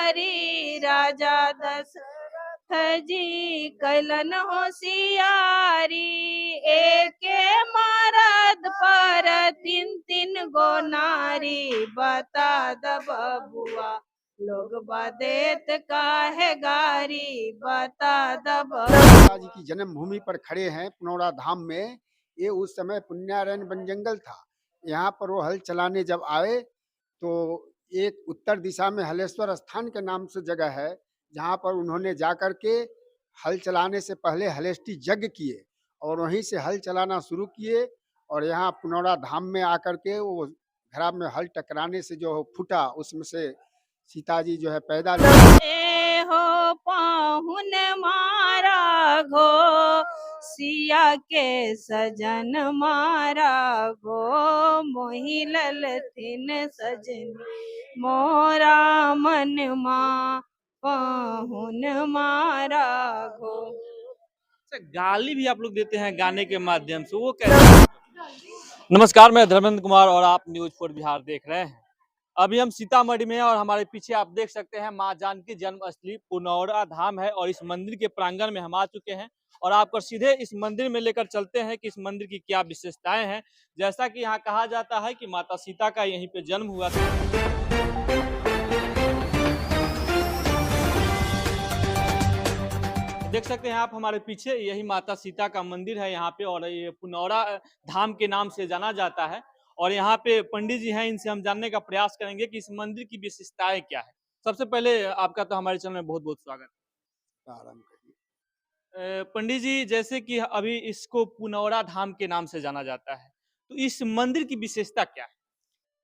नारी, राजा दशरथ जी कैलन होशियारी। एके मरद पर तीन तीन गो नारी, बता द बबुआ लोग बदेत काहे गारी, बता द बबुआ। सीता जी की जन्मभूमि पर खड़े हैं पुनौरा धाम में। ये उस समय पुण्यारण्य वन जंगल था। यहाँ पर वो हल चलाने जब आए तो एक उत्तर दिशा में हलेश्वर स्थान के नाम से जगह है, जहाँ पर उन्होंने जाकर के हल चलाने से पहले हलेष्टि यज्ञ किए और वहीं से हल चलाना शुरू किए। और यहाँ पुनौरा धाम में आकर के वो घरा में हल टकराने से जो फूटा, उसमें से सीता जी जो है पैदा ए हो पाहुन मारा घो, सिया के सजन मारा घो, मोहि ललथिन सजन मोरा मन मा, पाहुन मारा घो। अच्छा, गाली भी आप लोग देते हैं गाने के माध्यम से, वो कैसे? नमस्कार, मैं धर्मेंद्र कुमार और आप न्यूज फॉर बिहार देख रहे हैं। अभी हम सीतामढ़ी में हैं और हमारे पीछे आप देख सकते हैं मां जानकी जन्मस्थली पुनौरा धाम है और इस मंदिर के प्रांगण में हम आ चुके हैं और आपको सीधे इस मंदिर में लेकर चलते हैं कि इस मंदिर की क्या विशेषताएं हैं। जैसा कि यहाँ कहा जाता है कि माता सीता का यहीं पे जन्म हुआ था। देख सकते हैं आप हमारे पीछे, यही माता सीता का मंदिर है यहाँ पे और ये पुनौरा धाम के नाम से जाना जाता है। और यहाँ पे पंडित जी हैं, इनसे हम जानने का प्रयास करेंगे कि इस मंदिर की विशेषताएं क्या है। सबसे पहले आपका तो हमारे चैनल में बहुत बहुत स्वागत आरंभ करिए। है। पंडित जी, जैसे कि अभी इसको पुनौरा धाम के नाम से जाना जाता है, तो इस मंदिर की विशेषता क्या है?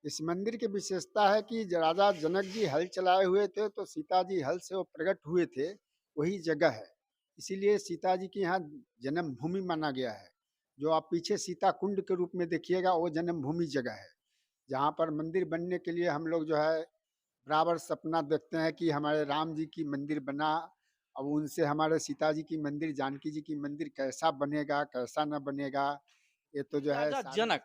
इस मंदिर की विशेषता है कि राजा जनक जी हल चलाए हुए थे तो सीता जी हल से वो प्रकट हुए थे, वही जगह है। इसीलिए सीता जी की यहाँ जन्मभूमि माना गया है। जो आप पीछे सीता कुंड के रूप में देखिएगा, वो जन्मभूमि जगह है, जहाँ पर मंदिर बनने के लिए हम लोग जो है बराबर सपना देखते हैं कि हमारे राम जी की मंदिर बना। अब उनसे हमारे सीता जी की मंदिर, जानकी जी की मंदिर कैसा बनेगा कैसा न बनेगा, ये तो जो है राजा सारी। जनक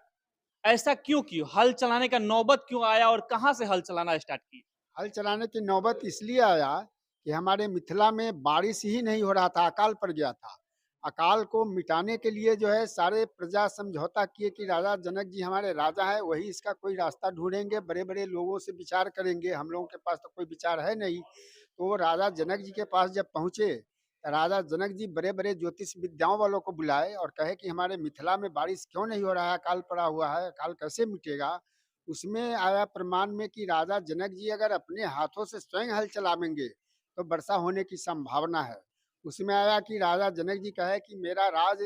ऐसा क्यों किया, हल चलाने का नौबत क्यों आया और कहाँ से हल चलाना स्टार्ट किया? हल चलाने की नौबत इसलिए आया कि हमारे मिथिला में बारिश ही नहीं हो रहा था, अकाल पड़ गया था। अकाल को मिटाने के लिए जो है सारे प्रजा समझौता किए कि राजा जनक जी हमारे राजा है, वही इसका कोई रास्ता ढूंढेंगे, बड़े बड़े लोगों से विचार करेंगे, हम लोगों के पास तो कोई विचार है नहीं। तो वो राजा जनक जी के पास जब पहुँचे, राजा जनक जी बड़े बड़े ज्योतिष विद्याओं वालों को बुलाए और कहे कि हमारे मिथिला में बारिश क्यों नहीं हो रहा है, अकाल पड़ा हुआ है, अकाल कैसे मिटेगा। उसमें आया प्रमाण में कि राजा जनक जी अगर अपने हाथों से स्वयं हल चलावेंगे तो वर्षा होने की संभावना है। उसमें आया कि राजा जनक जी कहे कि मेरा राज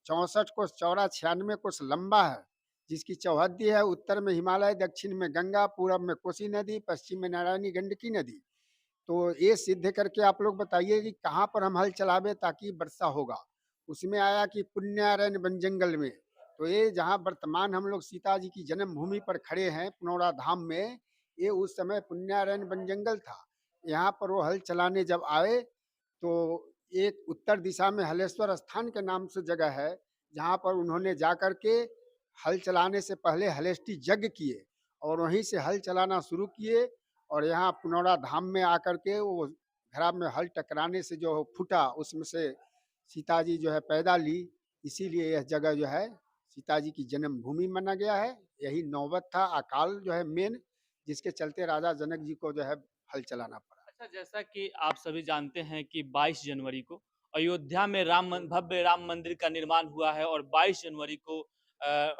64 कोस चौड़ा 96 कोस लंबा है, जिसकी चौहद्दी है उत्तर में हिमालय, दक्षिण में गंगा, पूरब में कोसी नदी, पश्चिम में नारायणी गंडकी नदी। तो ये सिद्ध करके आप लोग बताइए कि कहाँ पर हम हल चलावे ताकि वर्षा होगा। उसमें आया कि पुण्यारण्य वन जंगल में। तो ये जहाँ वर्तमान हम लोग सीता जी की जन्मभूमि पर खड़े हैं पुनौरा धाम में, ये उस समय पुण्यारण्य वन जंगल था। यहाँ पर वो हल चलाने जब आए तो एक उत्तर दिशा में हलेश्वर स्थान के नाम से जगह है, जहाँ पर उन्होंने जाकर के हल चलाने से पहले हलेष्टि यज्ञ किए और वहीं से हल चलाना शुरू किए। और यहाँ पुनौरा धाम में आकर के वो घरा में हल टकराने से जो फूटा, उसमें से सीता जी जो है पैदा ली। इसीलिए यह जगह जो है सीता जी की जन्मभूमि माना गया है। यही नौबत था, अकाल जो है मेन, जिसके चलते राजा जनक जी को जो है हल चलाना पड़ा। अच्छा, जैसा कि आप सभी जानते हैं कि 22 जनवरी को अयोध्या में भव्य राम मंदिर का निर्माण हुआ है और 22 जनवरी को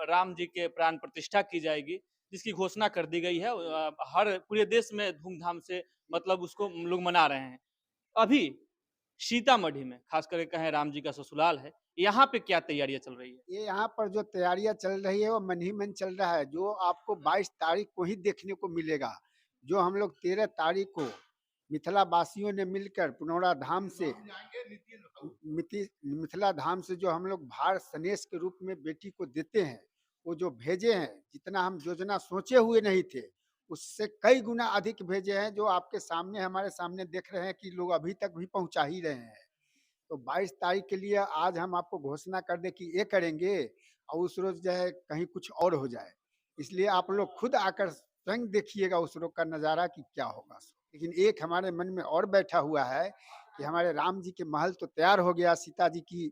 राम जी के प्राण प्रतिष्ठा की जाएगी, जिसकी घोषणा कर दी गई है। हर पूरे देश में धूमधाम से मतलब उसको लोग मना रहे हैं। अभी सीतामढ़ी में खास करके कहें, राम जी का ससुराल है, यहाँ पे क्या तैयारियां चल रही है? ये यहाँ पर जो तैयारियां चल रही है वो मन ही मन चल रहा है, जो आपको 22 तारीख को ही देखने को मिलेगा। जो हम लोग 13 तारीख को मिथिला वासियों ने मिलकर पुनौरा धाम से मिथिला धाम से जो हम लोग भार सनेश के रूप में बेटी को देते हैं, वो जो भेजे हैं, जितना हम योजना सोचे हुए नहीं थे उससे कई गुना अधिक भेजे हैं, जो आपके सामने हमारे सामने देख रहे हैं कि लोग अभी तक भी पहुंचा ही रहे हैं। तो 22 तारीख के लिए आज हम आपको घोषणा कर दें कि ये करेंगे और उस रोज जो है कहीं कुछ और हो जाए। इसलिए आप लोग खुद आकर स्वयं देखिएगा उस रोज का नज़ारा कि क्या होगा। लेकिन एक हमारे मन में और बैठा हुआ है कि हमारे राम जी के महल तो तैयार हो गया सीता जी की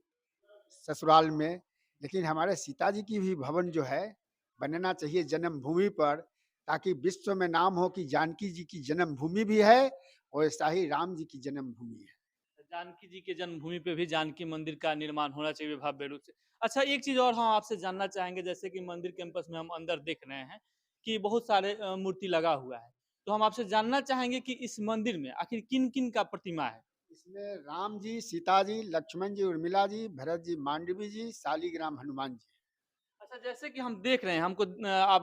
ससुराल में, लेकिन हमारे सीता जी की भी भवन जो है बनना चाहिए जन्मभूमि पर, ताकि विश्व में नाम हो कि जानकी जी की जन्मभूमि भी है और ऐसा ही राम जी की जन्मभूमि है। जानकी जी के जन्मभूमि पे भी जानकी मंदिर का निर्माण होना चाहिए भव्य रूप से। अच्छा, एक चीज और हम आपसे जानना चाहेंगे, जैसे कि मंदिर कैंपस में हम अंदर देख रहे हैं कि बहुत सारे मूर्ति लगा हुआ है, तो हम आपसे जानना चाहेंगे कि इस मंदिर में आखिर किन किन का प्रतिमा है। इसमें राम जी, सीता जी, लक्ष्मण जी, उर्मिला जी, भरत जी, मांडवी जी, शालिग्राम हनुमान जी। अच्छा, जैसे कि हम देख रहे हैं, हमको आप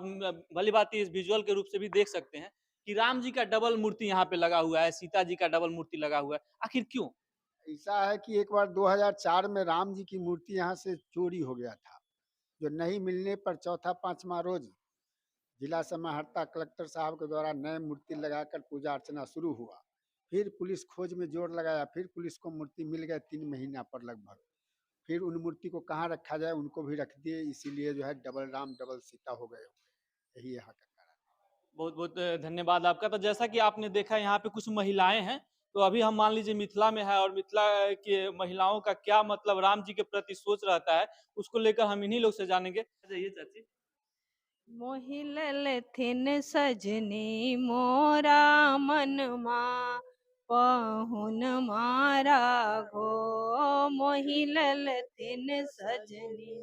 भली बात इस विजुअल के रूप से भी देख सकते हैं कि राम जी का डबल मूर्ति यहाँ पे लगा हुआ है, सीता जी का डबल मूर्ति लगा हुआ है, आखिर क्यों? ऐसा है कि एक बार 2004 में राम जी की मूर्ति यहाँ से चोरी हो गया था, जो नहीं मिलने पर चौथा पांचवा रोज जिला समाहर्ता कलेक्टर साहब के द्वारा नए मूर्ति लगाकर पूजा अर्चना शुरू हुआ। फिर पुलिस खोज में जोर लगाया, फिर पुलिस को मूर्ति मिल गए 3 महीना पर लगभग। फिर उन मूर्ति को कहाँ रखा जाए, उनको भी रख दिए, इसीलिए जो है डबल राम डबल सीता हो गए होंगे। यही यहाँ का कारण है। बहुत बहुत धन्यवाद आपका। तो जैसा कि आपने देखा, यहाँ पे कुछ महिलाएं हैं, तो अभी हम मान लीजिए मिथिला में है, और मिथिला के महिलाओं का क्या मतलब राम जी के प्रति सोच रहता है, उसको लेकर हम इन्हीं लोग से जानेंगे। जाइए चाची। मोहिलल थिन सजनी मोरा मनमा पहुन मारा गो। मोहिलल थिन सजनी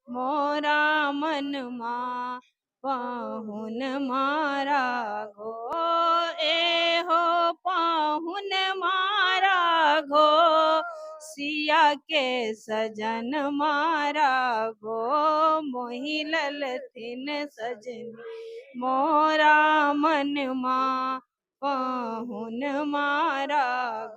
मोरा मनमा पाहुन मारा गो। ए हो पाहुन मारा गो, सिया के सजन मारा गो। मोहिलल थिन सजनी मोरा मनमा पाहुन मारा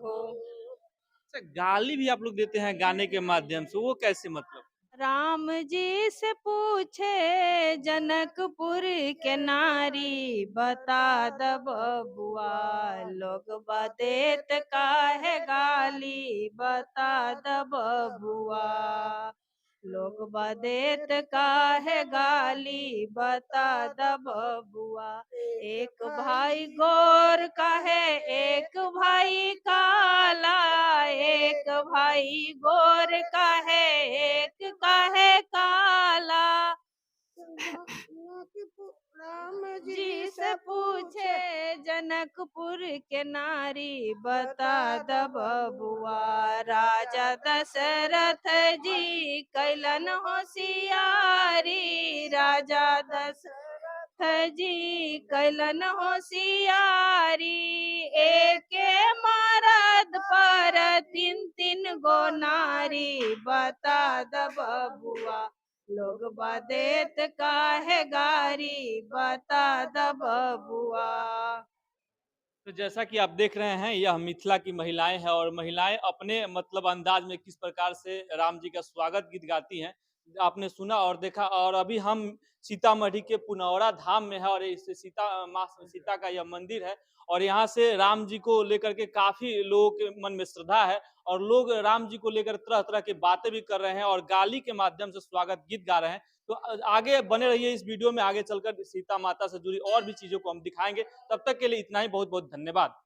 गो। अच्छा, गाली भी आप लोग देते हैं गाने के माध्यम से, वो कैसे मतलब? राम जी से पूछे जनकपुर के नारी, बता द बबुआ लोग बदेत काहे गाली। बता द बबुआ लोग बदेत काहे गाली। बता द बबुआ एक भाई गोर काहे एक भाई काला। एक भाई गोर काहे एक काहे काला। राम जी से पूछे जनकपुर के नारी, बता द बबुआ राजा दशरथ जी कैलन होशियारी। राजा दशरथ जी कैलन होशियारी। एके मरद पर तीन तीन गो नारी। बता द बबुआ लोग बदेत काहे गारी। बता द बबुआ। तो जैसा कि आप देख रहे हैं, यह मिथिला की महिलाएं हैं, और महिलाएं अपने मतलब अंदाज में किस प्रकार से राम जी का स्वागत गीत गाती हैं, आपने सुना और देखा। और अभी हम सीतामढ़ी के पुनौरा धाम में है, और इस सीता माँ सीता का यह मंदिर है, और यहाँ से राम जी को लेकर के काफी लोगों के मन में श्रद्धा है, और लोग राम जी को लेकर तरह तरह की बातें भी कर रहे हैं और गाली के माध्यम से स्वागत गीत गा रहे हैं। तो आगे बने रहिए इस वीडियो में, आगे चलकर सीता माता से जुड़ी और भी चीजों को हम दिखाएंगे। तब तक के लिए इतना ही, बहुत बहुत धन्यवाद।